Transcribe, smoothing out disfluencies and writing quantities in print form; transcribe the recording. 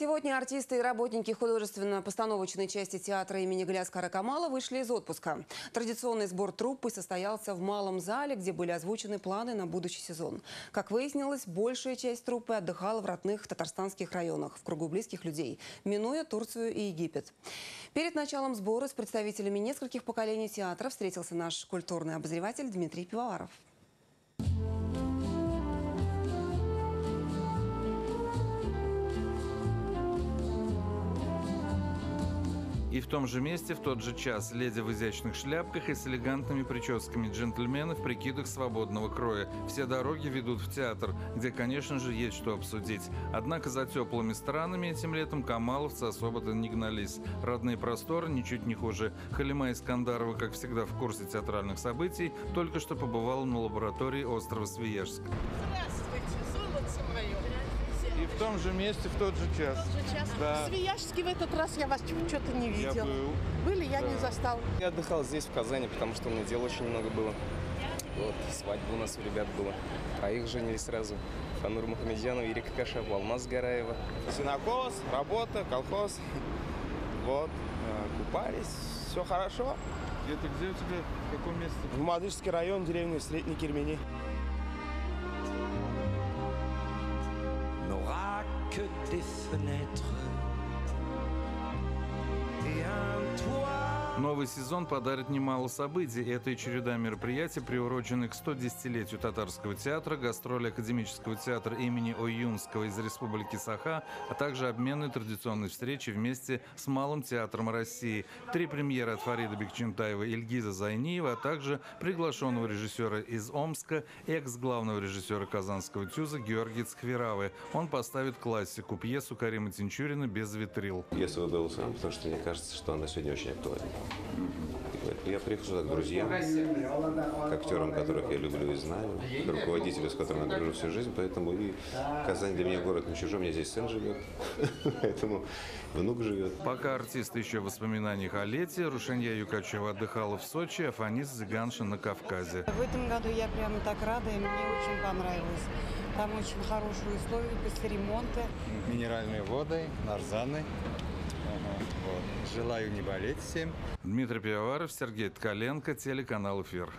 Сегодня артисты и работники художественно-постановочной части театра имени Галиаскара Камала вышли из отпуска. Традиционный сбор труппы состоялся в малом зале, где были озвучены планы на будущий сезон. Как выяснилось, большая часть труппы отдыхала в родных татарстанских районах, в кругу близких людей, минуя Турцию и Египет. Перед началом сбора с представителями нескольких поколений театра встретился наш культурный обозреватель Дмитрий Пивоваров. И в том же месте, в тот же час, леди в изящных шляпках и с элегантными прическами, джентльмены в прикидах свободного кроя. Все дороги ведут в театр, где, конечно же, есть что обсудить. Однако за теплыми странами этим летом камаловцы особо-то не гнались. Родные просторы ничуть не хуже. Халима Искандарова, как всегда, в курсе театральных событий, только что побывала на лаборатории острова Свияжск. Здравствуйте, золото мое. И в том же месте, в тот же час. Да. В Свияжске в этот раз я вас что-то не видел. Я был. Были, я не застал. Я отдыхал здесь, в Казани, потому что у меня дел очень много было. Вот, свадьба у нас у ребят была. А их женили сразу. Фанур Мухамедьянов, Ирика Кашева, Алмаз Гараева. Синокос, работа, колхоз. Вот, купались, все хорошо. Это где у тебя, в каком месте? В Мадышский район, деревня Средний Кирмени. Que des fenêtres et un toit. Новый сезон подарит немало событий. Это и череда мероприятий, приуроченных к 110-летию татарского театра, гастроли Академического театра имени Ойюнского из Республики Саха, а также обменные традиционные встречи вместе с Малым театром России. 3 премьеры от Фарида Бекчентаева и Ильгиза Зайниева, а также приглашенного режиссера из Омска, экс-главного режиссера Казанского ТЮЗа Георгия Цхверавы. Он поставит классику, пьесу Карима Тинчурина «Без витрил». Пьесу выбрал сам, потому что мне кажется, что она сегодня очень актуальна. Я приехал сюда к друзьям, к актерам, которых я люблю и знаю, к руководителю, с которым я дружу всю жизнь, поэтому и Казань для меня город не чужой, у меня здесь сын живет, поэтому внук живет. Пока артисты еще в воспоминаниях о лете, Рушанья Юкачева отдыхала в Сочи, а Фанис Зиганшин на Кавказе. В этом году я прямо так рада, и мне очень понравилось. Там очень хорошие условия после ремонта. Минеральные воды, нарзаны. Вот. Желаю не болеть всем. Дмитрий Пивоваров, Сергей Ткаленко, телеканал «Эфир».